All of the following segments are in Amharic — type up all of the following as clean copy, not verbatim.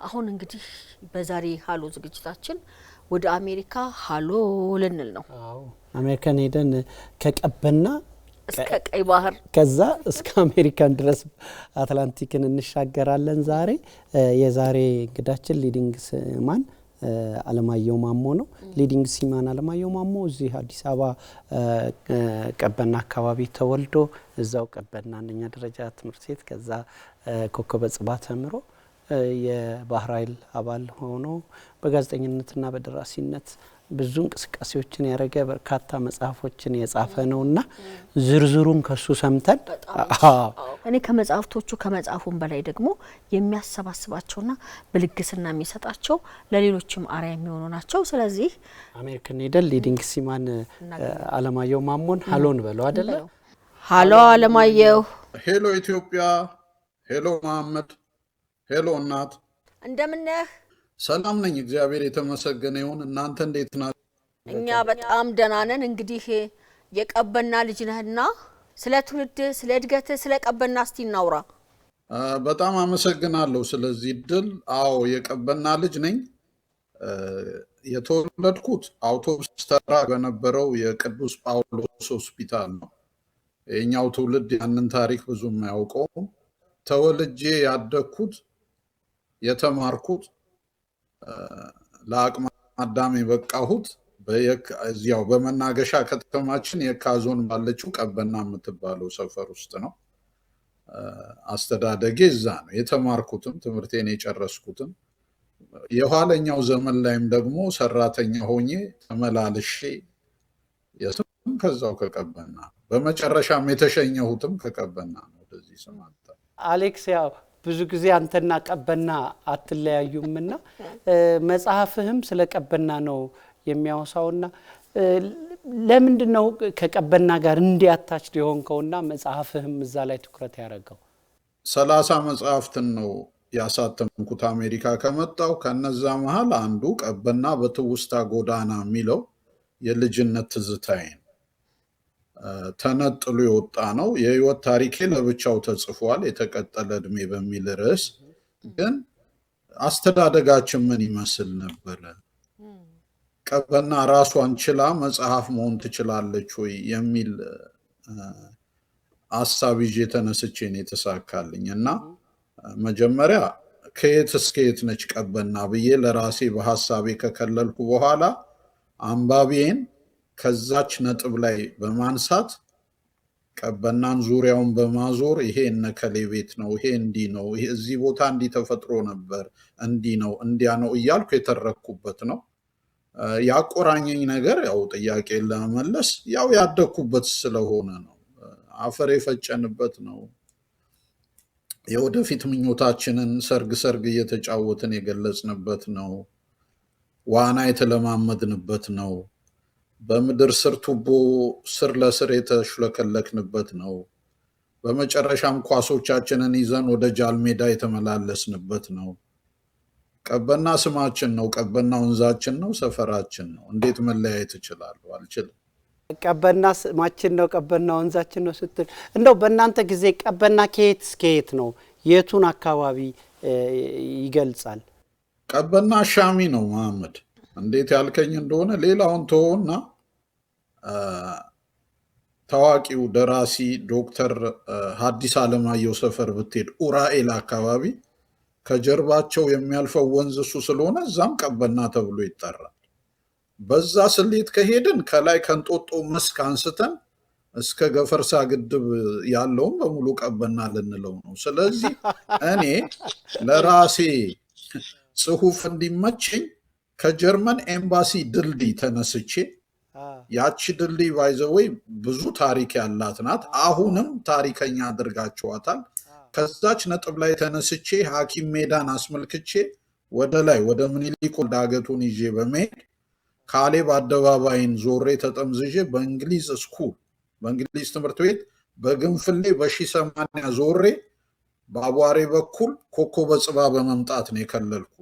አሁን እንግዲህ በዛሬ ሃሎ ዝግጅታችን ወደ አሜሪካ ሃሎ ልንል ነው። አዎ አሜሪካን ሄደን ከቀበና እስከ ቀይ ባህር ከዛ እስከ አሜሪካን ድረስ አትላንቲክን እንሻገራለን። ዛሬ የዛሬ እንግዳችን ሊዲንግ ሲማን አለማየሁ ማሞ ነው። ሊዲንግ ሲማን አለማየሁ ማሞ እዚህ አዲስ አበባ ቀበና አካባቢ ተወልዶ እዛው ቀበና አንደኛ ደረጃ ትምህርት ቤት ከዛ ኮከበ ጽባህ ተምሮ የባህር ኃይል አባል ሆኖ በጋዜጠኝነትና በደራሲነት ብዙ እንቅስቃሴዎችን ያደረገ በርካታ መጽሐፎችን የጻፈ ነውና ዝርዝሩን ከሱ ሰምተን እኔ ከመጽሐፍቶቹ ከመጽሐፉም በላይ ደግሞ የሚያሰባስባቸውና በልግስና የሚሰጣቸው ለሌሎችም አርአያ የሚሆኑ ናቸው። ስለዚህ አሜሪካን ሄደን ሊዲንግ ሲማን አለማየሁ ማሞን ሃሎን በለው አይደለ? ሃሎ አለማየሁ። ሄሎ ኢትዮጵያ፣ ሄሎ መሐመድ፣ ሄሎ እናት፣ እንደምን ነህ? ሰላም ነኝ፣ እግዚአብሔር የተመሰገነ ይሁን። እናንተ እንዴት ናችሁ? እኛ በጣም ደህና ነን። እንግዲህ የቀበና ልጅ ነህና ስለ ትውልድ፣ ስለ እድገት፣ ስለ ቀበና እስቲ እናውራ። በጣም አመሰግናለሁ ስለዚህ እድል። አዎ የቀበና ልጅ ነኝ። የተወለድኩት አውቶቡስ ተራ በነበረው የቅዱስ ጳውሎስ ሆስፒታል ነው። የኛው ትውልድ ያንን ታሪክ ብዙም አያውቀውም። ተወልጄ ያደግኩት የተማርኩት ለአቅመ አዳም የበቃሁት እዚያው በመናገሻ ከተማችን የካ ዞን ባለችው ቀበና የምትባለው ሰፈር ውስጥ ነው። አስተዳደጌ እዛ ነው። የተማርኩትም ትምህርቴን የጨረስኩትም የኋለኛው ዘመን ላይም ደግሞ ሰራተኛ ሆኜ ተመላልሼ የስም ከዛው ከቀበና በመጨረሻም የተሸኘሁትም ከቀበና ነው። ወደዚህ ስማታ አሌክስ ያው ብዙ ጊዜ አንተና ቀበና አትለያዩምና መጽሐፍህም ስለ ቀበና ነው የሚያወሳውና ለምንድን ነው ከቀበና ጋር እንዲያታች ሊሆንከውና መጽሐፍህም እዛ ላይ ትኩረት ያደረገው? 30 መጽሐፍትን ነው ያሳተምኩት አሜሪካ ከመጣው። ከነዛ መሃል አንዱ ቀበና በትውስታ ጎዳና የሚለው የልጅነት ትዝታዬ ተነጥሎ የወጣ ነው። የህይወት ታሪኬ ለብቻው ተጽፏል፣ የተቀጠለ እድሜ በሚል ርዕስ። ግን አስተዳደጋችን ምን ይመስል ነበረ፣ ቀበና ራሷን ችላ መጽሐፍ መሆን ትችላለች ወይ የሚል ሀሳብ ይዤ ተነስቼ ነው የተሳካልኝ። እና መጀመሪያ ከየት እስከ የት ነች ቀበና ብዬ ለራሴ በሀሳቤ ከከለልኩ በኋላ አንባቢዬን ከዛች ነጥብ ላይ በማንሳት ቀበናን ዙሪያውን በማዞር ይሄ እነከሌ ቤት ነው፣ ይሄ እንዲህ ነው፣ ይሄ እዚህ ቦታ እንዲህ ተፈጥሮ ነበር፣ እንዲህ ነው እንዲያ ነው እያልኩ የተረኩበት ነው። ያቆራኘኝ ነገር ያው ጥያቄ ለመመለስ ያው ያደኩበት ስለሆነ ነው። አፈር የፈጨንበት ነው። የወደፊት ምኞታችንን ሰርግ እየተጫወትን የገለጽንበት ነው። ዋና የተለማመድንበት ነው። በምድር ስር ቱቦ ስር ለስር የተሽለከለክንበት ነው። በመጨረሻም ኳሶቻችንን ይዘን ወደ ጃልሜዳ የተመላለስንበት ነው። ቀበና ስማችን ነው፣ ቀበና ወንዛችን ነው፣ ሰፈራችን ነው። እንዴት መለያየት እችላለሁ? አልችልም። ቀበና ስማችን ነው፣ ቀበና ወንዛችን ነው ስትል እንደው በእናንተ ጊዜ ቀበና ከየት እስከ የት ነው? የቱን አካባቢ ይገልጻል? ቀበና ሻሚ ነው መሐመድ። እንዴት ያልከኝ እንደሆነ ሌላውን ተወውና ታዋቂው ደራሲ ዶክተር ሐዲስ ዓለማየሁ ሰፈር ብትሄድ ኡራኤል አካባቢ ከጀርባቸው የሚያልፈው ወንዝ እሱ ስለሆነ እዛም ቀበና ተብሎ ይጠራል። በዛ ስሌት ከሄድን ከላይ ከንጦጦ መስክ አንስተን እስከ ገፈርሳ ግድብ ያለውን በሙሉ ቀበና ልንለው ነው። ስለዚህ እኔ ለራሴ ጽሁፍ እንዲመቸኝ ከጀርመን ኤምባሲ ድልድይ ተነስቼ፣ ያቺ ድልድይ ባይዘወይ ብዙ ታሪክ ያላት ናት። አሁንም ታሪከኛ አድርጋቸዋታል። ከዛች ነጥብ ላይ ተነስቼ ሐኪም ሜዳን አስመልክቼ ወደ ላይ ወደ ምኒልክ ዳገቱን ይዤ በመሄድ ካሌብ አደባባይን ዞሬ ተጠምዝዤ በእንግሊዝ ስኩል በእንግሊዝ ትምህርት ቤት በግንፍሌ በ1080 ዞሬ በአቧሬ በኩል ኮከበ ጽባህ በመምጣት ነው የከለልኩት።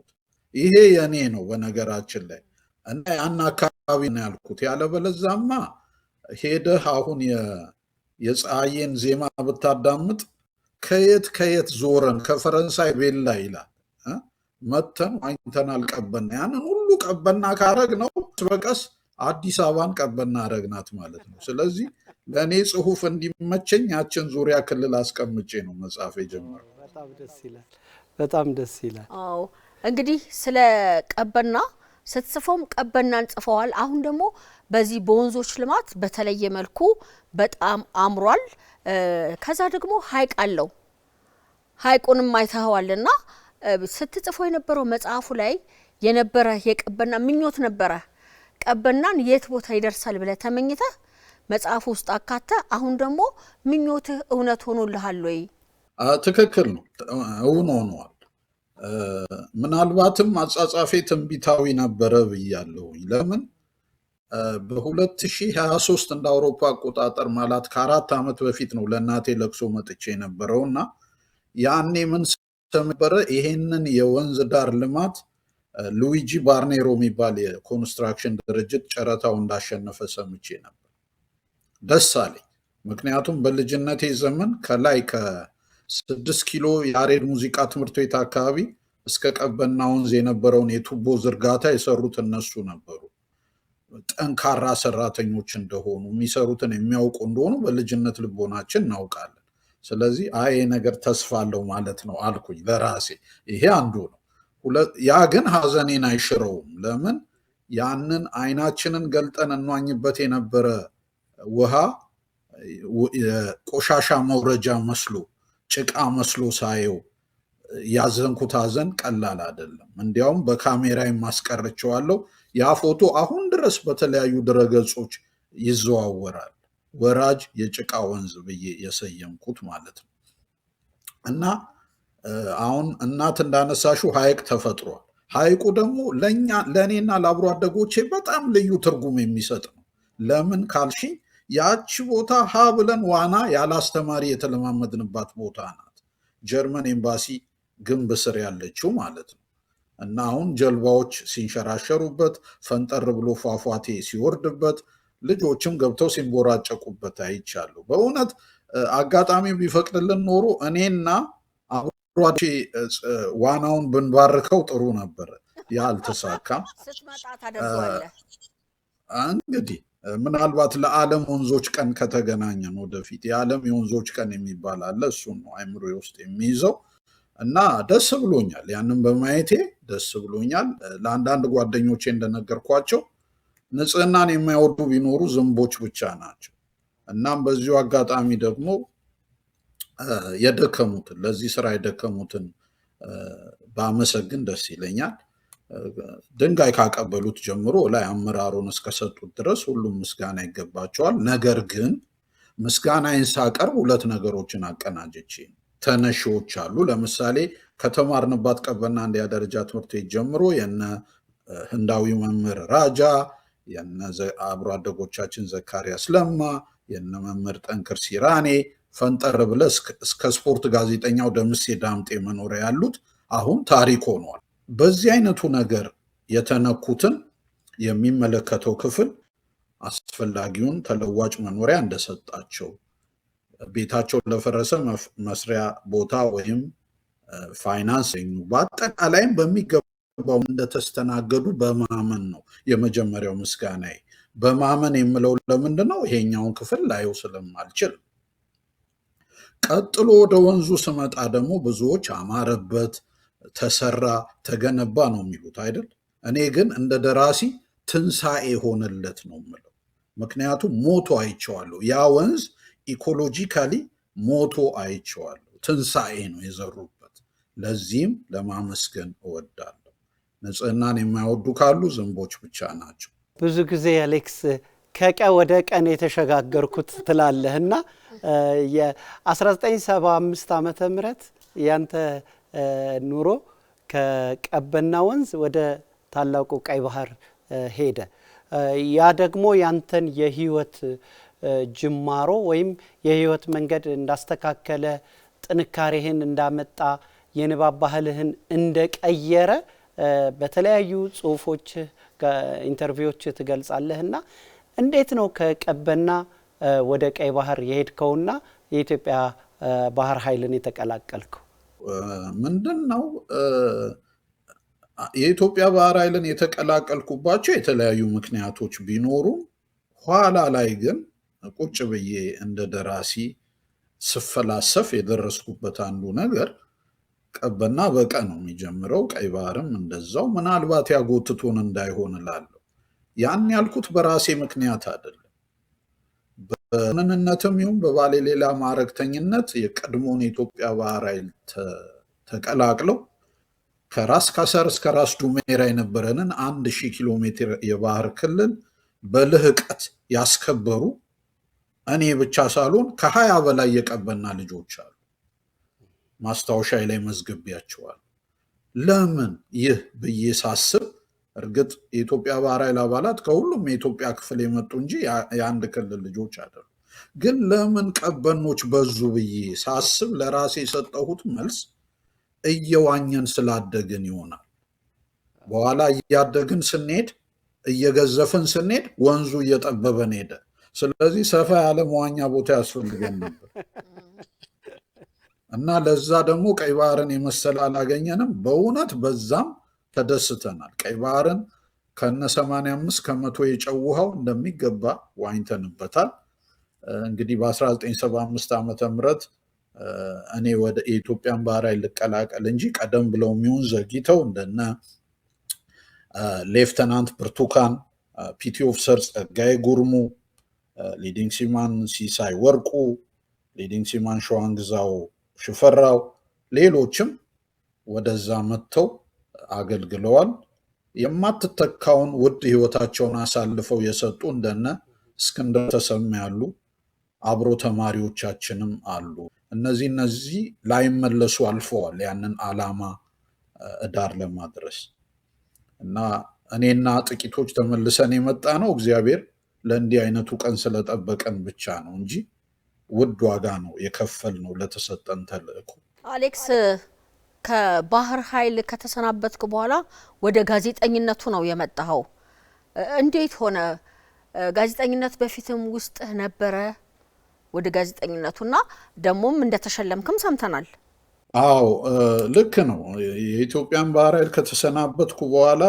ይሄ የኔ ነው በነገራችን ላይ እና ያን አካባቢ ነው ያልኩት። ያለበለዛማ ሄደህ አሁን የፀሐዬን ዜማ ብታዳምጥ ከየት ዞረን ከፈረንሳይ ቤላ ይላል። መተን ዋኝተናል ቀበና። ያንን ሁሉ ቀበና ካረግ ነው በቀስ አዲስ አበባን ቀበና አረግናት ማለት ነው። ስለዚህ ለእኔ ጽሁፍ እንዲመቸኝ ያችን ዙሪያ ክልል አስቀምጬ ነው መጽሐፍ የጀመረው። በጣም ደስ ይላል። በጣም ደስ ይላል። አዎ እንግዲህ ስለ ቀበና ስትጽፈውም ቀበናን ጽፈዋል። አሁን ደግሞ በዚህ በወንዞች ልማት በተለየ መልኩ በጣም አምሯል። ከዛ ደግሞ ሀይቅ አለው። ሀይቁንም አይተኸዋልና ስትጽፈው የነበረው መጽሐፉ ላይ የነበረ የቀበና ምኞት ነበረ። ቀበናን የት ቦታ ይደርሳል ብለህ ተመኝተህ መጽሐፉ ውስጥ አካተ። አሁን ደግሞ ምኞትህ እውነት ሆኖልሃል ወይ? ትክክል ነው፣ እውን ሆኗል። ምናልባትም አጻጻፌ ትንቢታዊ ነበረ ብያለሁ። ለምን በ2023 እንደ አውሮፓ አቆጣጠር ማለት ከ4 ዓመት በፊት ነው ለእናቴ ለቅሶ መጥቼ የነበረውና ያኔ ምን ነበረ ይሄንን የወንዝ ዳር ልማት ሉዊጂ ባርኔሮ የሚባል የኮንስትራክሽን ድርጅት ጨረታው እንዳሸነፈ ሰምቼ ነበር። ደስ አለኝ። ምክንያቱም በልጅነቴ ዘመን ከላይ ከ6 ኪሎ ያሬድ ሙዚቃ ትምህርት ቤት አካባቢ እስከ ቀበና ወንዝ የነበረውን የቱቦ ዝርጋታ የሰሩት እነሱ ነበሩ። ጠንካራ ሰራተኞች እንደሆኑ የሚሰሩትን የሚያውቁ እንደሆኑ በልጅነት ልቦናችን እናውቃለን። ስለዚህ አይ ነገር ተስፋ አለው ማለት ነው አልኩኝ ለራሴ። ይሄ አንዱ ነው። ያ ግን ሀዘኔን አይሽረውም። ለምን ያንን አይናችንን ገልጠን እንዋኝበት የነበረ ውሃ ቆሻሻ መውረጃ መስሎ ጭቃ መስሎ ሳየው ያዘንኩት ሀዘን ቀላል አይደለም። እንዲያውም በካሜራ ማስቀርቸዋለሁ። ያ ፎቶ አሁን ድረስ በተለያዩ ድረገጾች ይዘዋወራል። ወራጅ የጭቃ ወንዝ ብዬ የሰየምኩት ማለት ነው። እና አሁን እናት እንዳነሳሹ ሀይቅ ተፈጥሯል። ሀይቁ ደግሞ ለእኔና ለአብሮ አደጎቼ በጣም ልዩ ትርጉም የሚሰጥ ነው። ለምን ካልሽኝ ያቺ ቦታ ሀ ብለን ዋና ያለ አስተማሪ የተለማመድንባት ቦታ ናት። ጀርመን ኤምባሲ ግንብ ስር ያለችው ማለት ነው። እና አሁን ጀልባዎች ሲንሸራሸሩበት፣ ፈንጠር ብሎ ፏፏቴ ሲወርድበት፣ ልጆችም ገብተው ሲንቦራጨቁበት አይቻለሁ። በእውነት አጋጣሚ ቢፈቅድልን ኖሮ እኔና አብሯቼ ዋናውን ብንባርከው ጥሩ ነበር። ያ አልተሳካም። እንግዲህ ምናልባት ለዓለም ወንዞች ቀን ከተገናኘን ወደፊት የዓለም የወንዞች ቀን የሚባል አለ። እሱን ነው አይምሮ ውስጥ የሚይዘው እና ደስ ብሎኛል። ያንን በማየቴ ደስ ብሎኛል። ለአንዳንድ ጓደኞቼ እንደነገርኳቸው ንጽህናን የማይወዱ ቢኖሩ ዝንቦች ብቻ ናቸው። እናም በዚሁ አጋጣሚ ደግሞ የደከሙትን ለዚህ ስራ የደከሙትን ባመሰግን ደስ ይለኛል። ድንጋይ ካቀበሉት ጀምሮ ላይ አመራሩን እስከሰጡት ድረስ ሁሉም ምስጋና ይገባቸዋል። ነገር ግን ምስጋናዬን ሳቀርብ ሁለት ነገሮችን አቀናጅቼ ተነሺዎች አሉ። ለምሳሌ ከተማርንባት ቀበና አንደኛ ደረጃ ትምህርት ቤት ጀምሮ የነ ህንዳዊ መምህር ራጃ፣ የነ አብሮ አደጎቻችን ዘካሪያስ ለማ፣ የነ መምህር ጠንክር ሲራኔ ፈንጠር ብለ እስከ ስፖርት ጋዜጠኛው ደምሴ ዳምጤ መኖሪያ ያሉት አሁን ታሪክ ሆኗል። በዚህ አይነቱ ነገር የተነኩትን የሚመለከተው ክፍል አስፈላጊውን ተለዋጭ መኖሪያ እንደሰጣቸው፣ ቤታቸው ለፈረሰ መስሪያ ቦታ ወይም ፋይናንስ፣ በአጠቃላይም በሚገባው እንደተስተናገዱ በማመን ነው የመጀመሪያው ምስጋናዬ። በማመን የምለው ለምንድን ነው? ይሄኛውን ክፍል ላየው ስለማልችል። ቀጥሎ ወደ ወንዙ ስመጣ ደግሞ ብዙዎች አማረበት፣ ተሰራ፣ ተገነባ ነው የሚሉት አይደል? እኔ ግን እንደ ደራሲ ትንሣኤ ሆነለት ነው የምለው። ምክንያቱም ሞቶ አይቼዋለሁ። ያ ወንዝ ኢኮሎጂካሊ ሞቶ አይቼዋለሁ። ትንሣኤ ነው የዘሩበት። ለዚህም ለማመስገን እወዳለሁ። ንጽህናን የማይወዱ ካሉ ዝንቦች ብቻ ናቸው። ብዙ ጊዜ አሌክስ ከቀን ወደ ቀን የተሸጋገርኩት ትላለህና የ1975 ዓመተ ምህረት ያንተ ኑሮ ከቀበና ወንዝ ወደ ታላቁ ቀይ ባህር ሄደ። ያ ደግሞ ያንተን የህይወት ጅማሮ ወይም የህይወት መንገድ እንዳስተካከለ፣ ጥንካሬህን እንዳመጣ፣ የንባብ ባህልህን እንደቀየረ በተለያዩ ጽሁፎች ኢንተርቪዎች ትገልጻለህና እንዴት ነው ከቀበና ወደ ቀይ ባህር የሄድከውና የኢትዮጵያ ባህር ኃይልን የተቀላቀልከው? ምንድን ነው የኢትዮጵያ ባህር ኃይልን የተቀላቀልኩባቸው የተለያዩ ምክንያቶች ቢኖሩም ኋላ ላይ ግን ቁጭ ብዬ እንደ ደራሲ ስፈላሰፍ የደረስኩበት አንዱ ነገር ቀበና በቀ ነው የሚጀምረው፣ ቀይ ባህርም እንደዛው። ምናልባት ያጎትቶን እንዳይሆን እላለሁ። ያን ያልኩት በራሴ ምክንያት አይደለም። በምንነትም ይሁን በባሌ ሌላ ማዕረግተኝነት የቀድሞውን የኢትዮጵያ ባህር ኃይል ተቀላቅለው ከራስ ካሰር እስከ ራስ ዱሜራ የነበረንን 1000 ኪሎ ሜትር የባህር ክልል በልህቀት ያስከበሩ እኔ ብቻ ሳልሆን ከ20 በላይ የቀበና ልጆች አሉ። ማስታወሻ ላይ መዝግቤያቸዋል። ለምን ይህ ብዬ ሳስብ እርግጥ የኢትዮጵያ ባህር ኃይል አባላት ከሁሉም የኢትዮጵያ ክፍል የመጡ እንጂ የአንድ ክልል ልጆች አይደሉም። ግን ለምን ቀበኖች በዙ ብዬ ሳስብ ለራሴ የሰጠሁት መልስ እየዋኘን ስላደግን ይሆናል። በኋላ እያደግን ስንሄድ እየገዘፍን ስንሄድ ወንዙ እየጠበበን ሄደ። ስለዚህ ሰፋ ያለ መዋኛ ቦታ ያስፈልገን ነበር እና ለዛ ደግሞ ቀይ ባህርን የመሰለ አላገኘንም። በእውነት በዛም ተደስተናል። ቀይ ባህርን ከነ 85 ከመቶ የጨው ውሃው እንደሚገባ ዋኝተንበታል። እንግዲህ በ1975 ዓመተ ምህረት እኔ ወደ የኢትዮጵያን ባህር ኃይል ልቀላቀል እንጂ ቀደም ብለው የሚሆን ዘግይተው እንደነ ሌፍተናንት ብርቱካን፣ ፒቲ ኦፊሰር ጸጋዬ ጉርሙ፣ ሊዲንግ ሲማን ሲሳይ ወርቁ፣ ሊዲንግ ሲማን ሸዋንግዛው ሽፈራው፣ ሌሎችም ወደዛ መጥተው አገልግለዋል። የማትተካውን ውድ ህይወታቸውን አሳልፈው የሰጡ እንደነ እስክንድር ተሰማ ያሉ አብሮ ተማሪዎቻችንም አሉ። እነዚህ ላይመለሱ አልፈዋል ያንን ዓላማ እዳር ለማድረስ እና እኔና ጥቂቶች ተመልሰን የመጣ ነው እግዚአብሔር ለእንዲህ አይነቱ ቀን ስለጠበቀን ብቻ ነው እንጂ ውድ ዋጋ ነው የከፈል ነው ለተሰጠን ተልእኮ። አሌክስ ከባህር ኃይል ከተሰናበትክ በኋላ ወደ ጋዜጠኝነቱ ነው የመጣኸው። እንዴት ሆነ? ጋዜጠኝነት በፊትም ውስጥ ነበረ ወደ ጋዜጠኝነቱና ደግሞም እንደተሸለምክም ሰምተናል። አዎ ልክ ነው። የኢትዮጵያን ባህር ኃይል ከተሰናበትኩ በኋላ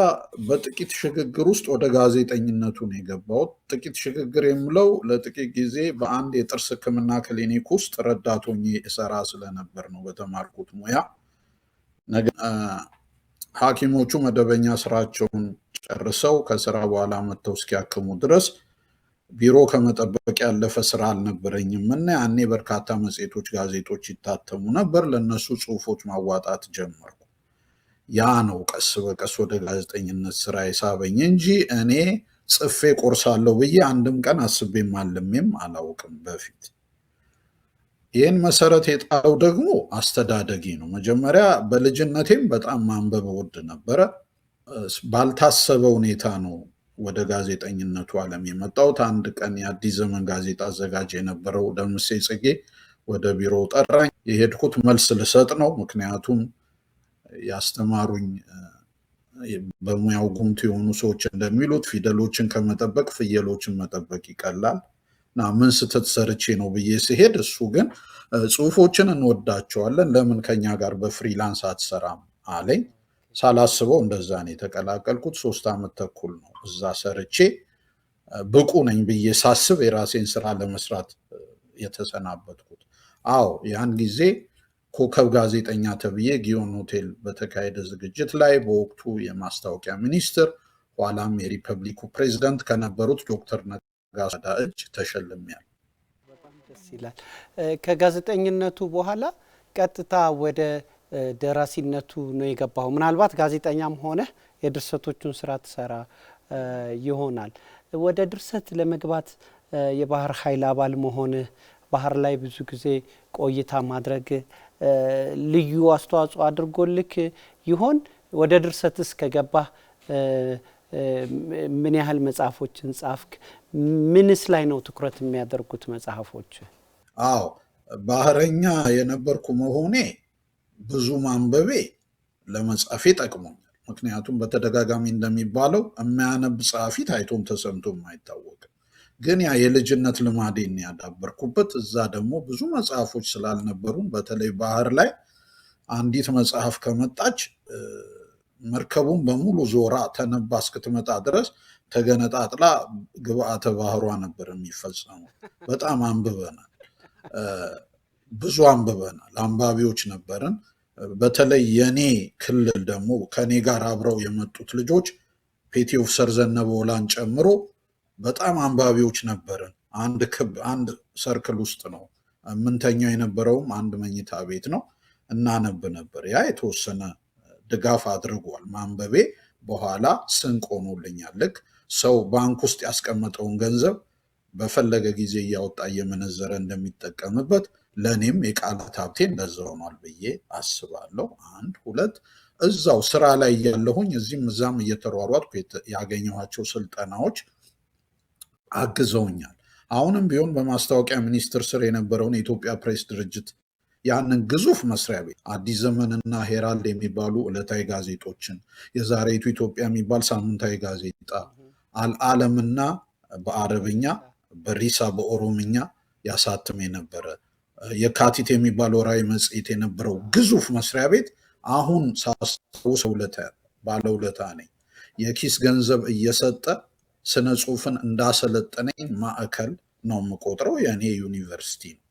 በጥቂት ሽግግር ውስጥ ወደ ጋዜጠኝነቱ ነው የገባሁት። ጥቂት ሽግግር የምለው ለጥቂት ጊዜ በአንድ የጥርስ ሕክምና ክሊኒክ ውስጥ ረዳት ሆኜ እሰራ ስለነበር ነው በተማርኩት ሙያ። ሐኪሞቹ መደበኛ ስራቸውን ጨርሰው ከስራ በኋላ መጥተው እስኪያክሙ ድረስ ቢሮ ከመጠበቅ ያለፈ ስራ አልነበረኝም እና ያኔ በርካታ መጽሔቶች፣ ጋዜጦች ይታተሙ ነበር። ለነሱ ጽሁፎች ማዋጣት ጀመርኩ። ያ ነው ቀስ በቀስ ወደ ጋዜጠኝነት ስራ የሳበኝ እንጂ እኔ ጽፌ ቆርሳለሁ ብዬ አንድም ቀን አስቤም አልሜም አላውቅም በፊት። ይህን መሰረት የጣለው ደግሞ አስተዳደጊ ነው። መጀመሪያ በልጅነቴም በጣም ማንበብ እወድ ነበረ። ባልታሰበ ሁኔታ ነው ወደ ጋዜጠኝነቱ ዓለም የመጣሁት። አንድ ቀን የአዲስ ዘመን ጋዜጣ አዘጋጅ የነበረው ደምሴ ጽጌ ወደ ቢሮው ጠራኝ። የሄድኩት መልስ ልሰጥ ነው። ምክንያቱም ያስተማሩኝ በሙያው ጉምቱ የሆኑ ሰዎች እንደሚሉት ፊደሎችን ከመጠበቅ ፍየሎችን መጠበቅ ይቀላል እና ምን ስተት ሰርቼ ነው ብዬ ሲሄድ እሱ ግን ጽሁፎችን እንወዳቸዋለን ለምን ከኛ ጋር በፍሪላንስ አትሰራም አለኝ። ሳላስበው እንደዛ ነው የተቀላቀልኩት። 3 ዓመት ተኩል ነው እዛ ሰርቼ ብቁ ነኝ ብዬ ሳስብ የራሴን ስራ ለመስራት የተሰናበትኩት። አዎ ያን ጊዜ ኮከብ ጋዜጠኛ ተብዬ ጊዮን ሆቴል በተካሄደ ዝግጅት ላይ በወቅቱ የማስታወቂያ ሚኒስትር ኋላም የሪፐብሊኩ ፕሬዝዳንት ከነበሩት ዶክተር ነጋሶ እጅ ተሸልሜያለሁ። በጣም ደስ ይላል። ከጋዜጠኝነቱ በኋላ ቀጥታ ወደ ደራሲነቱ ነው የገባው። ምናልባት ጋዜጠኛም ሆነ የድርሰቶቹን ስራ ትሰራ ይሆናል። ወደ ድርሰት ለመግባት የባህር ኃይል አባል መሆንህ፣ ባህር ላይ ብዙ ጊዜ ቆይታ ማድረግ ልዩ አስተዋጽኦ አድርጎልክ ይሆን? ወደ ድርሰትስ ከገባህ ምን ያህል መጽሐፎችን ጻፍክ? ምንስ ላይ ነው ትኩረት የሚያደርጉት መጽሐፎች? አዎ ባህረኛ የነበርኩ መሆኔ ብዙ ማንበቤ ለመጻፌ ጠቅሞኛል። ምክንያቱም በተደጋጋሚ እንደሚባለው የሚያነብ ጸሐፊ ታይቶም ተሰምቶም አይታወቅም። ግን ያ የልጅነት ልማዴን ያዳበርኩበት። እዛ ደግሞ ብዙ መጽሐፎች ስላልነበሩን በተለይ ባህር ላይ አንዲት መጽሐፍ ከመጣች መርከቡን በሙሉ ዞራ ተነባ እስክትመጣ ድረስ ተገነጣጥላ ግብአተ ባህሯ ነበር የሚፈጸመው። በጣም አንብበናል፣ ብዙ አንብበናል፣ አንባቢዎች ነበርን። በተለይ የኔ ክልል ደግሞ ከኔ ጋር አብረው የመጡት ልጆች ፔቲ ኦፊሰር ዘነበ ወላን ጨምሮ በጣም አንባቢዎች ነበርን። አንድ ክብ አንድ ሰርክል ውስጥ ነው የምንተኛው፣ የነበረውም አንድ መኝታ ቤት ነው። እናነብ ነበር። ያ የተወሰነ ድጋፍ አድርጓል ማንበቤ። በኋላ ስንቅ ሆኖልኛል። ልክ ሰው ባንክ ውስጥ ያስቀመጠውን ገንዘብ በፈለገ ጊዜ እያወጣ እየመነዘረ እንደሚጠቀምበት ለእኔም የቃላት ሀብቴ እንደዛ ሆኗል ብዬ አስባለሁ። አንድ ሁለት እዛው ስራ ላይ ያለሁኝ እዚህም እዛም እየተሯሯጥኩ ያገኘኋቸው ስልጠናዎች አግዘውኛል። አሁንም ቢሆን በማስታወቂያ ሚኒስቴር ስር የነበረውን የኢትዮጵያ ፕሬስ ድርጅት ያንን ግዙፍ መስሪያ ቤት አዲስ ዘመንና ሄራልድ የሚባሉ ዕለታዊ ጋዜጦችን፣ የዛሬቱ ኢትዮጵያ የሚባል ሳምንታዊ ጋዜጣ፣ አልዓለምና በአረብኛ በሪሳ በኦሮምኛ ያሳትም የነበረ የካቲት የሚባል ወራዊ መጽሔት የነበረው ግዙፍ መስሪያ ቤት አሁን ሳስታውሰው ባለውለታ ነኝ። የኪስ ገንዘብ እየሰጠ ስነ ጽሁፍን እንዳሰለጠነኝ ማዕከል ነው የምቆጥረው። የእኔ ዩኒቨርሲቲ ነው።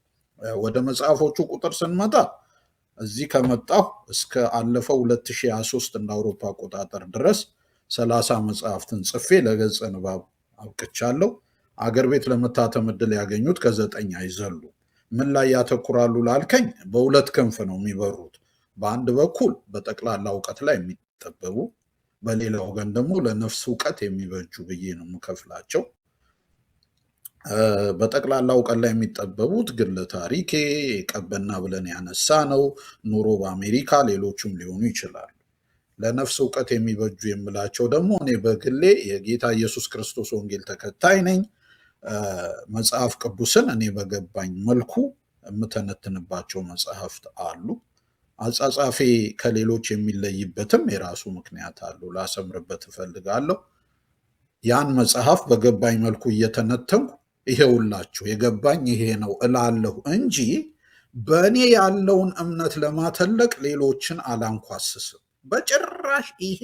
ወደ መጽሐፎቹ ቁጥር ስንመጣ እዚህ ከመጣሁ እስከ አለፈው 2023 እንደ አውሮፓ አቆጣጠር ድረስ 30 መጽሐፍትን ጽፌ ለገጸ ንባብ አብቅቻለሁ። አገር ቤት ለመታተም ዕድል ያገኙት ከ9 አይዘሉ። ምን ላይ ያተኩራሉ ላልከኝ በሁለት ክንፍ ነው የሚበሩት። በአንድ በኩል በጠቅላላ እውቀት ላይ የሚጠበቡ፣ በሌላ ወገን ደግሞ ለነፍስ እውቀት የሚበጁ ብዬ ነው የምከፍላቸው። በጠቅላላ እውቀት ላይ የሚጠበቡት ግለ ታሪኬ፣ ቀበና ብለን ያነሳ ነው፣ ኑሮ በአሜሪካ፣ ሌሎቹም ሊሆኑ ይችላሉ። ለነፍስ እውቀት የሚበጁ የምላቸው ደግሞ እኔ በግሌ የጌታ ኢየሱስ ክርስቶስ ወንጌል ተከታይ ነኝ። መጽሐፍ ቅዱስን እኔ በገባኝ መልኩ የምተነትንባቸው መጽሐፍት አሉ። አጻጻፌ ከሌሎች የሚለይበትም የራሱ ምክንያት አለው፣ ላሰምርበት እፈልጋለሁ። ያን መጽሐፍ በገባኝ መልኩ እየተነተንኩ ይሄውላችሁ የገባኝ ይሄ ነው እላለሁ እንጂ በእኔ ያለውን እምነት ለማተለቅ ሌሎችን አላንኳስስም በጭራሽ። ይሄ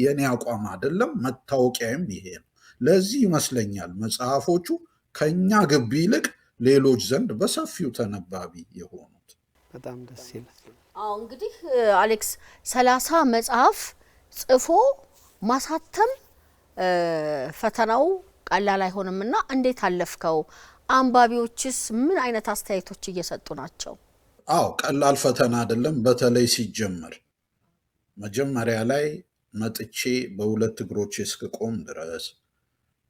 የእኔ አቋም አይደለም፣ መታወቂያም ይሄ ነው። ለዚህ ይመስለኛል መጽሐፎቹ ከኛ ግቢ ይልቅ ሌሎች ዘንድ በሰፊው ተነባቢ የሆኑት። በጣም ደስ ይላል። አዎ እንግዲህ አሌክስ 30 መጽሐፍ ጽፎ ማሳተም ፈተናው ቀላል አይሆንምና እንዴት አለፍከው? አንባቢዎችስ ምን አይነት አስተያየቶች እየሰጡ ናቸው? አዎ ቀላል ፈተና አይደለም። በተለይ ሲጀመር መጀመሪያ ላይ መጥቼ በሁለት እግሮቼ እስክቆም ድረስ፣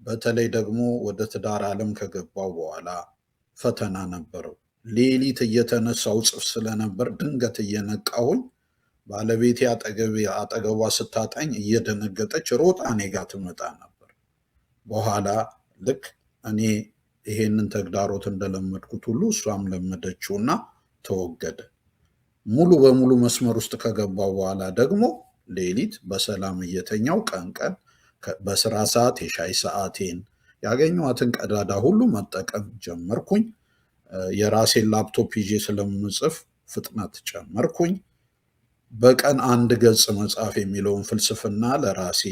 በተለይ ደግሞ ወደ ትዳር ዓለም ከገባው በኋላ ፈተና ነበረው። ሌሊት እየተነሳው ጽፍ ስለነበር ድንገት እየነቃሁኝ ባለቤቴ አጠገቧ ስታጣኝ እየደነገጠች ሮጣ እኔ ጋ ትመጣ ነበር። በኋላ ልክ እኔ ይሄንን ተግዳሮት እንደለመድኩት ሁሉ እሷም ለመደችውና ተወገደ። ሙሉ በሙሉ መስመር ውስጥ ከገባው በኋላ ደግሞ ሌሊት በሰላም እየተኛው ቀን ቀን በስራ ሰዓት የሻይ ሰዓቴን ያገኘኋትን ቀዳዳ ሁሉ መጠቀም ጀመርኩኝ። የራሴን ላፕቶፕ ይዤ ስለምጽፍ ፍጥነት ጨመርኩኝ። በቀን 1 ገጽ መጽሐፍ የሚለውን ፍልስፍና ለራሴ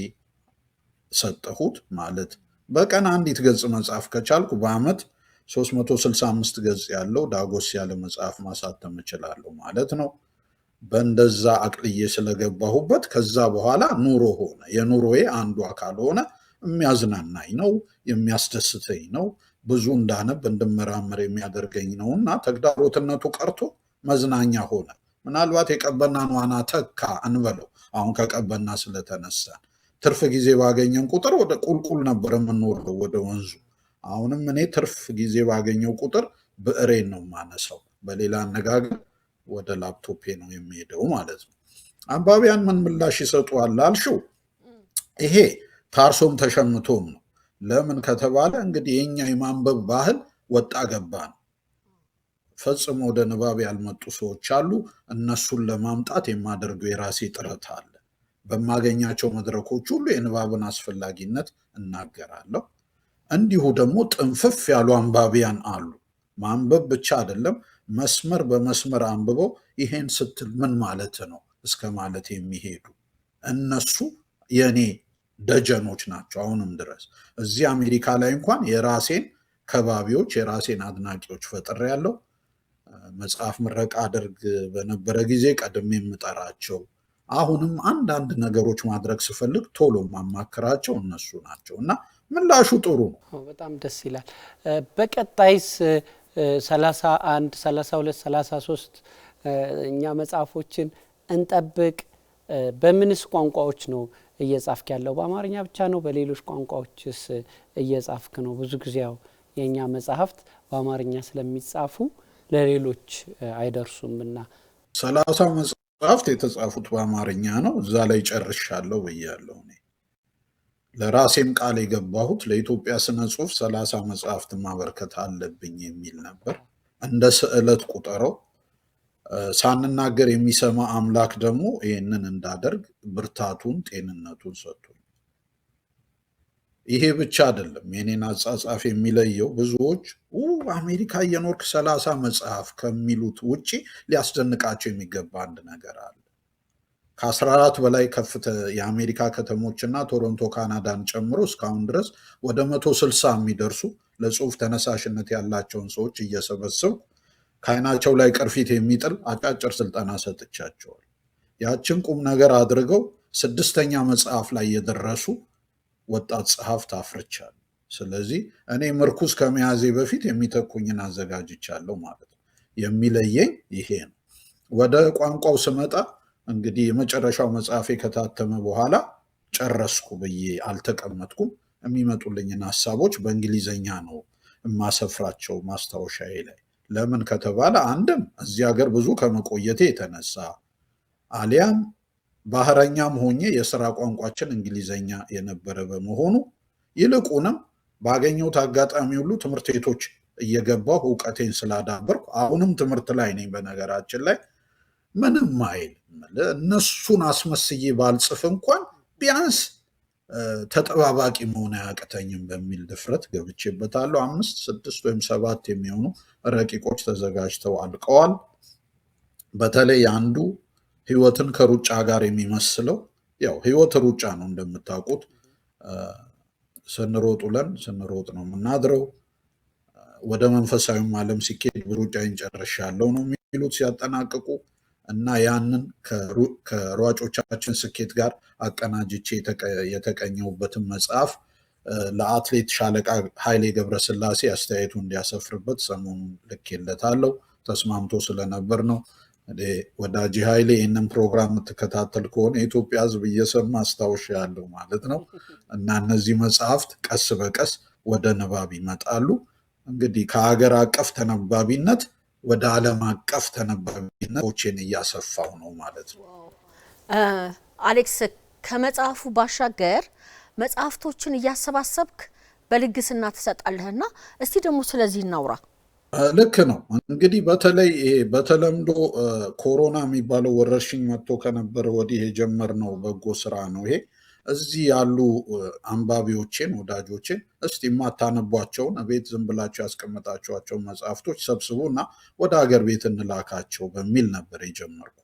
ሰጠሁት። ማለት በቀን 1 ገጽ መጽሐፍ ከቻልኩ በአመት 365 ገጽ ያለው ዳጎስ ያለ መጽሐፍ ማሳተም እችላለሁ ማለት ነው። በእንደዛ አቅልዬ ስለገባሁበት ከዛ በኋላ ኑሮ ሆነ። የኑሮዬ አንዱ አካል ሆነ። የሚያዝናናኝ ነው፣ የሚያስደስተኝ ነው፣ ብዙ እንዳነብ እንድመራመር የሚያደርገኝ ነው እና ተግዳሮትነቱ ቀርቶ መዝናኛ ሆነ። ምናልባት የቀበናን ዋና ተካ እንበለው። አሁን ከቀበና ስለተነሳን ትርፍ ጊዜ ባገኘን ቁጥር ወደ ቁልቁል ነበር የምንወርደው ወደ ወንዙ። አሁንም እኔ ትርፍ ጊዜ ባገኘው ቁጥር ብዕሬን ነው የማነሳው። በሌላ አነጋገር ወደ ላፕቶፔ ነው የሚሄደው ማለት ነው። አንባቢያን ምን ምላሽ ይሰጡዋል አልሽው? ይሄ ታርሶም ተሸምቶም ነው። ለምን ከተባለ እንግዲህ የኛ የማንበብ ባህል ወጣ ገባ ነው። ፈጽሞ ወደ ንባብ ያልመጡ ሰዎች አሉ። እነሱን ለማምጣት የማደርገው የራሴ ጥረት አለ። በማገኛቸው መድረኮች ሁሉ የንባብን አስፈላጊነት እናገራለሁ። እንዲሁ ደግሞ ጥንፍፍ ያሉ አንባቢያን አሉ። ማንበብ ብቻ አይደለም፣ መስመር በመስመር አንብበው ይሄን ስትል ምን ማለት ነው እስከ ማለት የሚሄዱ እነሱ የኔ ደጀኖች ናቸው። አሁንም ድረስ እዚህ አሜሪካ ላይ እንኳን የራሴን ከባቢዎች የራሴን አድናቂዎች ፈጥሬያለሁ። መጽሐፍ ምረቃ አድርግ በነበረ ጊዜ ቀድሜ የምጠራቸው፣ አሁንም አንዳንድ ነገሮች ማድረግ ስፈልግ ቶሎ ማማከራቸው እነሱ ናቸው እና ምላሹ ጥሩ ነው። በጣም ደስ ይላል። በቀጣይስ 31፣ 32፣ 33 እኛ መጽሐፎችን እንጠብቅ። በምንስ ቋንቋዎች ነው እየጻፍክ ያለው? በአማርኛ ብቻ ነው? በሌሎች ቋንቋዎችስ እየጻፍክ ነው? ብዙ ጊዜ ያው የኛ መጽሐፍት በአማርኛ ስለሚጻፉ ለሌሎች አይደርሱምና 30 መጽሐፍት የተጻፉት በአማርኛ ነው። እዛ ላይ ጨርሻለሁ ብያለሁ። እኔ ለራሴም ቃል የገባሁት ለኢትዮጵያ ስነ ጽሁፍ 30 መጽሐፍት ማበርከት አለብኝ የሚል ነበር። እንደ ስዕለት ቁጠረው። ሳንናገር የሚሰማ አምላክ ደግሞ ይህንን እንዳደርግ ብርታቱን ጤንነቱን ሰጥቶኝ፣ ይሄ ብቻ አይደለም የኔን አጻጻፍ የሚለየው። ብዙዎች አሜሪካ እየኖርክ 30 መጽሐፍ ከሚሉት ውጪ ሊያስደንቃቸው የሚገባ አንድ ነገር አለ። ከ14 በላይ የአሜሪካ ከተሞችና ቶሮንቶ ካናዳን ጨምሮ እስካሁን ድረስ ወደ 160 የሚደርሱ ለጽሁፍ ተነሳሽነት ያላቸውን ሰዎች እየሰበሰብኩ ከዓይናቸው ላይ ቅርፊት የሚጥል አጫጭር ስልጠና ሰጥቻቸዋል። ያችን ቁም ነገር አድርገው 6ኛ መጽሐፍ ላይ የደረሱ ወጣት ጸሐፍት አፍርቻለሁ። ስለዚህ እኔ ምርኩዝ ከመያዜ በፊት የሚተኩኝን አዘጋጅቻለሁ ማለት ነው። የሚለየኝ ይሄ ነው። ወደ ቋንቋው ስመጣ እንግዲህ የመጨረሻው መጽሐፌ ከታተመ በኋላ ጨረስኩ ብዬ አልተቀመጥኩም። የሚመጡልኝን ሀሳቦች በእንግሊዘኛ ነው የማሰፍራቸው ማስታወሻዬ ላይ። ለምን ከተባለ አንድም እዚህ ሀገር ብዙ ከመቆየቴ የተነሳ አሊያም ባህረኛም ሆኜ የስራ ቋንቋችን እንግሊዘኛ የነበረ በመሆኑ ይልቁንም ባገኘሁት አጋጣሚ ሁሉ ትምህርት ቤቶች እየገባሁ እውቀቴን ስላዳበርኩ አሁንም ትምህርት ላይ ነኝ። በነገራችን ላይ ምንም አይል እነሱን አስመስዬ ባልጽፍ እንኳን ቢያንስ ተጠባባቂ መሆን አያቅተኝም በሚል ድፍረት ገብቼበታለሁ። 5፣ 6 ወይም 7 የሚሆኑ ረቂቆች ተዘጋጅተው አልቀዋል። በተለይ አንዱ ህይወትን ከሩጫ ጋር የሚመስለው፣ ያው ህይወት ሩጫ ነው እንደምታውቁት። ስንሮጥ ውለን ስንሮጥ ነው የምናድረው። ወደ መንፈሳዊም ዓለም ሲኬድ ሩጫዬን ጨርሻለሁ ነው የሚሉት ሲያጠናቅቁ። እና ያንን ከሯጮቻችን ስኬት ጋር አቀናጅቼ የተቀኘሁበትን መጽሐፍ ለአትሌት ሻለቃ ኃይሌ ገብረስላሴ አስተያየቱ እንዲያሰፍርበት ሰሞኑን ልኬለታለሁ። ተስማምቶ ስለነበር ነው። ወዳጅ ኃይሌ ይህንን ፕሮግራም የምትከታተል ከሆነ የኢትዮጵያ ሕዝብ እየሰማ አስታውሻለሁ ማለት ነው። እና እነዚህ መጽሐፍት ቀስ በቀስ ወደ ንባብ ይመጣሉ። እንግዲህ ከሀገር አቀፍ ተነባቢነት ወደ ዓለም አቀፍ ተነባቢነቶችን እያሰፋው ነው ማለት ነው። አሌክስ፣ ከመጽሐፉ ባሻገር መጽሐፍቶችን እያሰባሰብክ በልግስና ትሰጣለህና እስቲ ደግሞ ስለዚህ እናውራ። ልክ ነው። እንግዲህ በተለይ በተለምዶ ኮሮና የሚባለው ወረርሽኝ መጥቶ ከነበረ ወዲህ የጀመርነው በጎ ስራ ነው ይሄ። እዚህ ያሉ አንባቢዎችን ወዳጆችን እስቲ የማታነቧቸውን ቤት ዝም ብላቸው ያስቀመጣቸዋቸውን መጽሐፍቶች ሰብስቡ እና ወደ ሀገር ቤት እንላካቸው በሚል ነበር የጀመርኩት።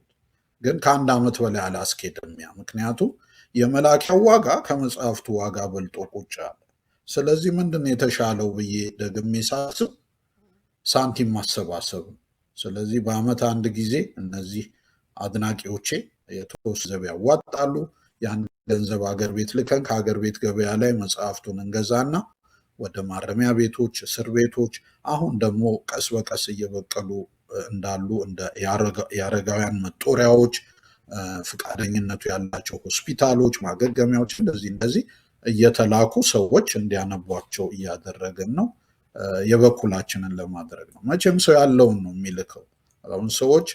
ግን ከ1 ዓመት በላይ አላስኬድም። ያ ምክንያቱም የመላኪያው ዋጋ ከመጽሐፍቱ ዋጋ በልጦ ቁጭ አለ። ስለዚህ ምንድን የተሻለው ብዬ ደግሜ ሳስብ ሳንቲም ማሰባሰብ ነው። ስለዚህ በአመት አንድ ጊዜ እነዚህ አድናቂዎቼ የተወሰነ ያዋጣሉ። ያን ገንዘብ ሀገር ቤት ልከን ከሀገር ቤት ገበያ ላይ መጽሐፍቱን እንገዛና ወደ ማረሚያ ቤቶች፣ እስር ቤቶች፣ አሁን ደግሞ ቀስ በቀስ እየበቀሉ እንዳሉ እንደ የአረጋውያን መጦሪያዎች፣ ፍቃደኝነቱ ያላቸው ሆስፒታሎች፣ ማገገሚያዎች እንደዚህ እየተላኩ ሰዎች እንዲያነቧቸው እያደረግን ነው። የበኩላችንን ለማድረግ ነው። መቼም ሰው ያለውን ነው የሚልከው። አሁን ሰዎች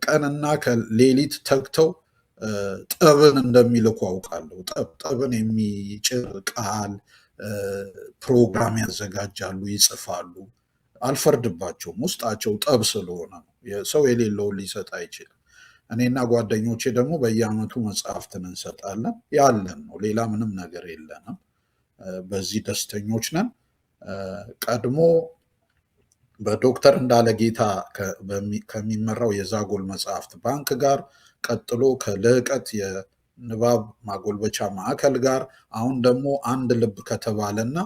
ቀንና ከሌሊት ተግተው ጠብን እንደሚልኩ አውቃለሁ። ጠብን የሚጭር ቃል ፕሮግራም ያዘጋጃሉ፣ ይጽፋሉ። አልፈርድባቸውም። ውስጣቸው ጠብ ስለሆነ ነው። ሰው የሌለውን ሊሰጥ አይችልም። እኔና ጓደኞቼ ደግሞ በየአመቱ መጽሐፍትን እንሰጣለን። ያለን ነው፣ ሌላ ምንም ነገር የለንም። በዚህ ደስተኞች ነን። ቀድሞ በዶክተር እንዳለ ጌታ ከሚመራው የዛጎል መጽሐፍት ባንክ ጋር ቀጥሎ ከልዕቀት ንባብ ማጎልበቻ ማዕከል ጋር አሁን ደግሞ አንድ ልብ ከተባለና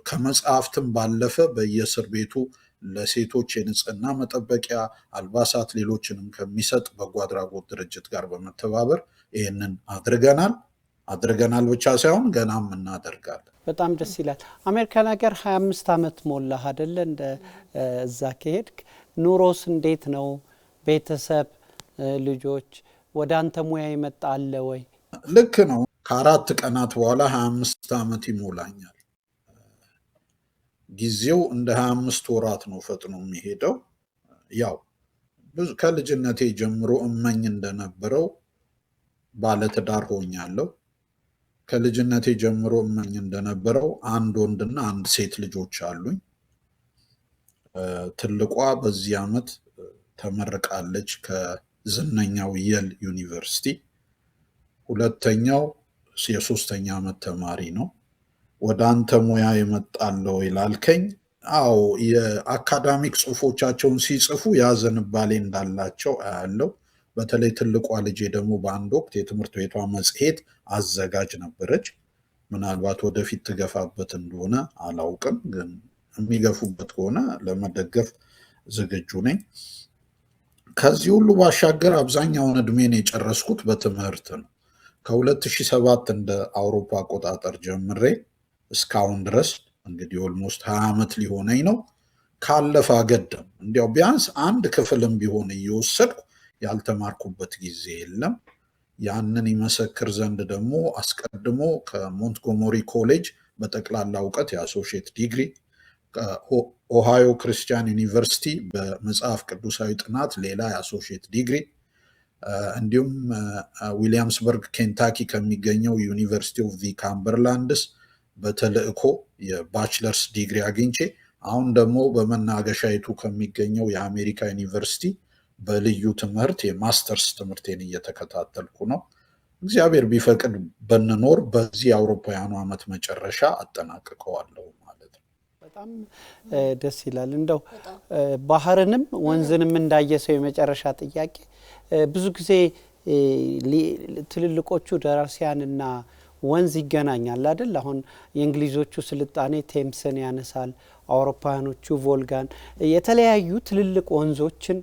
ከመጽሐፍትም ባለፈ በየእስር ቤቱ ለሴቶች የንጽህና መጠበቂያ አልባሳት፣ ሌሎችንም ከሚሰጥ በጎ አድራጎት ድርጅት ጋር በመተባበር ይህንን አድርገናል ብቻ ሳይሆን ገናም እናደርጋለን። በጣም ደስ ይላል። አሜሪካን ሀገር 25 ዓመት ሞላህ አይደለ? እንደ እዛ ከሄድክ ኑሮስ እንዴት ነው? ቤተሰብ፣ ልጆች ወደ አንተ ሙያ ይመጣ አለ ወይ? ልክ ነው። ከ4 ቀናት በኋላ 25 ዓመት ይሞላኛል። ጊዜው እንደ 25 ወራት ነው ፈጥኖ የሚሄደው። ያው ከልጅነቴ ጀምሮ እመኝ እንደነበረው ባለትዳር ሆኛለሁ። ከልጅነቴ ጀምሮ እመኝ እንደነበረው አንድ ወንድና አንድ ሴት ልጆች አሉኝ። ትልቋ በዚህ ዓመት ተመርቃለች ከዝነኛው የል ዩኒቨርሲቲ። ሁለተኛው የ3ኛ ዓመት ተማሪ ነው። ወደ አንተ ሙያ የመጣለው ይላልከኝ፣ አዎ የአካዳሚክ ጽሁፎቻቸውን ሲጽፉ ያዘንባሌ እንዳላቸው አያለው። በተለይ ትልቋ ልጄ ደግሞ በአንድ ወቅት የትምህርት ቤቷ መጽሔት አዘጋጅ ነበረች። ምናልባት ወደፊት ትገፋበት እንደሆነ አላውቅም፣ ግን የሚገፉበት ከሆነ ለመደገፍ ዝግጁ ነኝ። ከዚህ ሁሉ ባሻገር አብዛኛውን እድሜን የጨረስኩት በትምህርት ነው። ከ2007 እንደ አውሮፓ አቆጣጠር ጀምሬ እስካሁን ድረስ እንግዲህ ኦልሞስት 20 ዓመት ሊሆነኝ ነው። ካለፈ አገደም እንዲያው ቢያንስ አንድ ክፍልም ቢሆን እየወሰድኩ ያልተማርኩበት ጊዜ የለም። ያንን ይመሰክር ዘንድ ደግሞ አስቀድሞ ከሞንትጎሞሪ ኮሌጅ በጠቅላላ እውቀት የአሶሺየት ዲግሪ፣ ኦሃዮ ክርስቲያን ዩኒቨርሲቲ በመጽሐፍ ቅዱሳዊ ጥናት ሌላ የአሶሺየት ዲግሪ፣ እንዲሁም ዊሊያምስበርግ ኬንታኪ ከሚገኘው ዩኒቨርሲቲ ኦፍ ዚ ካምበርላንድስ በተልእኮ የባችለርስ ዲግሪ አግኝቼ አሁን ደግሞ በመናገሻይቱ ከሚገኘው የአሜሪካ ዩኒቨርሲቲ በልዩ ትምህርት የማስተርስ ትምህርቴን እየተከታተልኩ ነው። እግዚአብሔር ቢፈቅድ ብንኖር በዚህ የአውሮፓውያኑ ዓመት መጨረሻ አጠናቅቀዋለሁ ማለት ነው። በጣም ደስ ይላል። እንደው ባህርንም ወንዝንም እንዳየ ሰው የመጨረሻ ጥያቄ፣ ብዙ ጊዜ ትልልቆቹ ደራሲያንና ወንዝ ይገናኛል አይደል? አሁን የእንግሊዞቹ ስልጣኔ ቴምስን ያነሳል፣ አውሮፓውያኖቹ ቮልጋን፣ የተለያዩ ትልልቅ ወንዞችን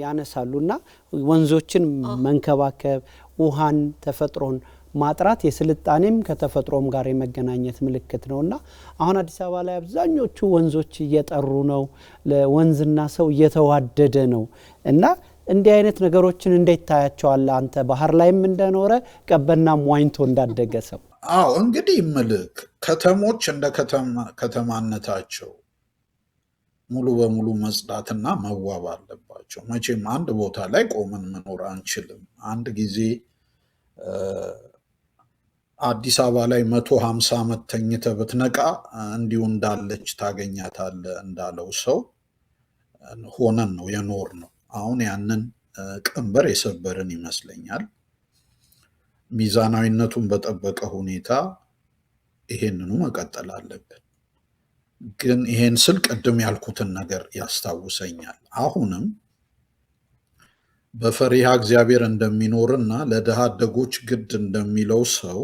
ያነሳሉና ወንዞችን መንከባከብ፣ ውሃን፣ ተፈጥሮን ማጥራት የስልጣኔም ከተፈጥሮም ጋር የመገናኘት ምልክት ነውና አሁን አዲስ አበባ ላይ አብዛኞቹ ወንዞች እየጠሩ ነው፣ ለወንዝና ሰው እየተዋደደ ነው እና እንዲህ አይነት ነገሮችን እንዴት ታያቸዋለህ አንተ? ባህር ላይም እንደኖረ ቀበናም ዋኝቶ እንዳደገ ሰው። አዎ እንግዲህ ምልክ ከተሞች እንደ ከተማነታቸው ሙሉ በሙሉ መጽዳትና መዋብ አለባቸው። መቼም አንድ ቦታ ላይ ቆመን መኖር አንችልም። አንድ ጊዜ አዲስ አበባ ላይ 150 ዓመት ተኝተህ ብትነቃ እንዲሁ እንዳለች ታገኛታለህ እንዳለው ሰው ሆነን ነው የኖር ነው። አሁን ያንን ቀንበር የሰበርን ይመስለኛል። ሚዛናዊነቱን በጠበቀ ሁኔታ ይሄንኑ መቀጠል አለብን። ግን ይሄን ስል ቅድም ያልኩትን ነገር ያስታውሰኛል። አሁንም በፈሪሃ እግዚአብሔር እንደሚኖርና ለድሃ አደጎች ግድ እንደሚለው ሰው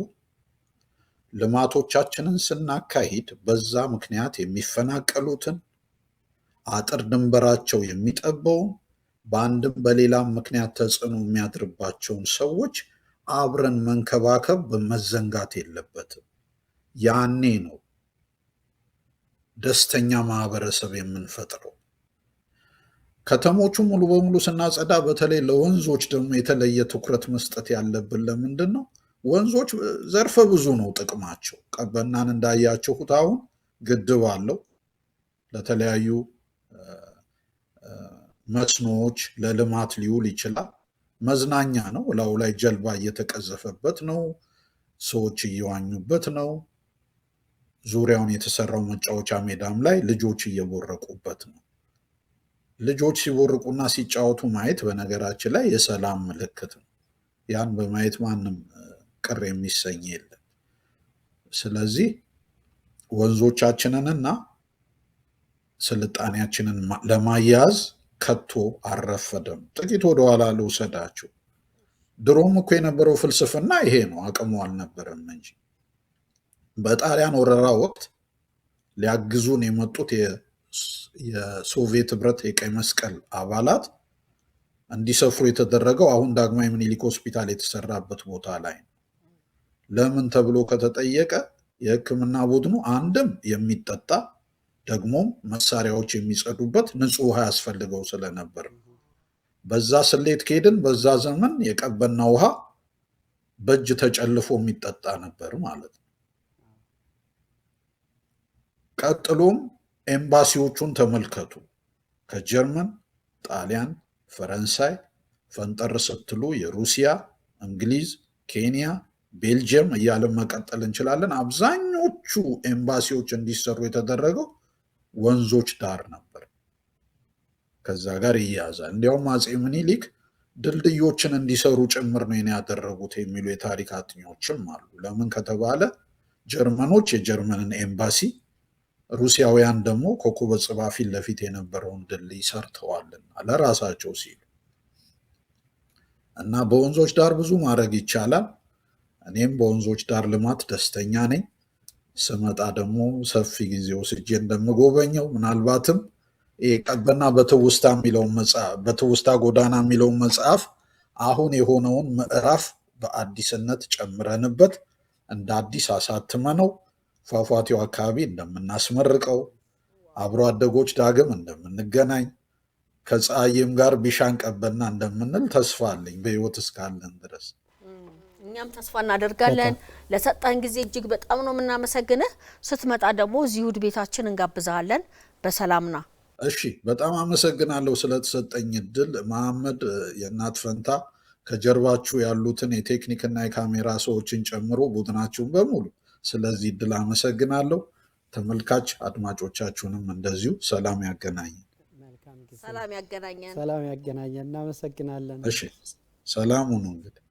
ልማቶቻችንን ስናካሂድ በዛ ምክንያት የሚፈናቀሉትን፣ አጥር ድንበራቸው የሚጠበውን፣ በአንድም በሌላም ምክንያት ተጽዕኖ የሚያድርባቸውን ሰዎች አብረን መንከባከብ በመዘንጋት የለበትም። ያኔ ነው ደስተኛ ማህበረሰብ የምንፈጥረው። ከተሞቹ ሙሉ በሙሉ ስናጸዳ፣ በተለይ ለወንዞች ደግሞ የተለየ ትኩረት መስጠት ያለብን ለምንድን ነው? ወንዞች ዘርፈ ብዙ ነው ጥቅማቸው። ቀበናን እንዳያችሁት አሁን ግድብ አለው። ለተለያዩ መስኖዎች ለልማት ሊውል ይችላል። መዝናኛ ነው። ላዩ ላይ ጀልባ እየተቀዘፈበት ነው። ሰዎች እየዋኙበት ነው። ዙሪያውን የተሰራው መጫወቻ ሜዳም ላይ ልጆች እየቦረቁበት ነው። ልጆች ሲቦርቁና ሲጫወቱ ማየት በነገራችን ላይ የሰላም ምልክት ነው። ያን በማየት ማንም ቅር የሚሰኝ የለም። ስለዚህ ወንዞቻችንንና ስልጣኔያችንን ለማያያዝ ከቶ አልረፈደም። ጥቂት ወደኋላ ልውሰዳችሁ። ድሮም እኮ የነበረው ፍልስፍና ይሄ ነው፣ አቅሙ አልነበረም እንጂ። በጣሊያን ወረራ ወቅት ሊያግዙን የመጡት የሶቪየት ህብረት የቀይ መስቀል አባላት እንዲሰፍሩ የተደረገው አሁን ዳግማዊ ምኒልክ ሆስፒታል የተሰራበት ቦታ ላይ ነው። ለምን ተብሎ ከተጠየቀ የሕክምና ቡድኑ አንድም የሚጠጣ ደግሞም መሳሪያዎች የሚጸዱበት ንጹህ ውሃ ያስፈልገው ስለነበር፣ በዛ ስሌት ከሄድን በዛ ዘመን የቀበና ውሃ በእጅ ተጨልፎ የሚጠጣ ነበር ማለት ነው። ቀጥሎም ኤምባሲዎቹን ተመልከቱ። ከጀርመን፣ ጣሊያን፣ ፈረንሳይ፣ ፈንጠር ስትሉ የሩሲያ፣ እንግሊዝ፣ ኬንያ፣ ቤልጅየም እያለን መቀጠል እንችላለን። አብዛኞቹ ኤምባሲዎች እንዲሰሩ የተደረገው ወንዞች ዳር ነበር። ከዛ ጋር ይያዛል። እንዲያውም አፄ ምኒልክ ድልድዮችን እንዲሰሩ ጭምር ነው ያደረጉት የሚሉ የታሪክ አጥኚዎችም አሉ። ለምን ከተባለ ጀርመኖች የጀርመንን ኤምባሲ፣ ሩሲያውያን ደግሞ ኮከበ ጽባህ ፊት ለፊት የነበረውን ድልድይ ሰርተዋልና ለራሳቸው ሲሉ እና በወንዞች ዳር ብዙ ማድረግ ይቻላል። እኔም በወንዞች ዳር ልማት ደስተኛ ነኝ። ስመጣ ደግሞ ሰፊ ጊዜ ወስጄ እንደምጎበኘው ምናልባትም ቀበና በትውስታ ጎዳና የሚለውን መጽሐፍ አሁን የሆነውን ምዕራፍ በአዲስነት ጨምረንበት እንደ አዲስ አሳትመነው ፏፏቴው አካባቢ እንደምናስመርቀው፣ አብሮ አደጎች ዳግም እንደምንገናኝ፣ ከፀሐይም ጋር ቢሻን ቀበና እንደምንል ተስፋ አለኝ በሕይወት እስካለን ድረስ። እኛም ተስፋ እናደርጋለን። ለሰጣን ጊዜ እጅግ በጣም ነው የምናመሰግንህ። ስትመጣ ደግሞ እዚሁ ቤታችን እንጋብዛለን። በሰላምና እሺ፣ በጣም አመሰግናለሁ ስለተሰጠኝ እድል። መሐመድ፣ የእናት ፈንታ፣ ከጀርባችሁ ያሉትን የቴክኒክና የካሜራ ሰዎችን ጨምሮ ቡድናችሁን በሙሉ ስለዚህ እድል አመሰግናለሁ። ተመልካች አድማጮቻችሁንም እንደዚሁ ሰላም ያገናኘን። ሰላም ያገናኘን። ሰላም ያገናኘን። እናመሰግናለን። እሺ፣ ሰላም ሁኑ እንግዲህ።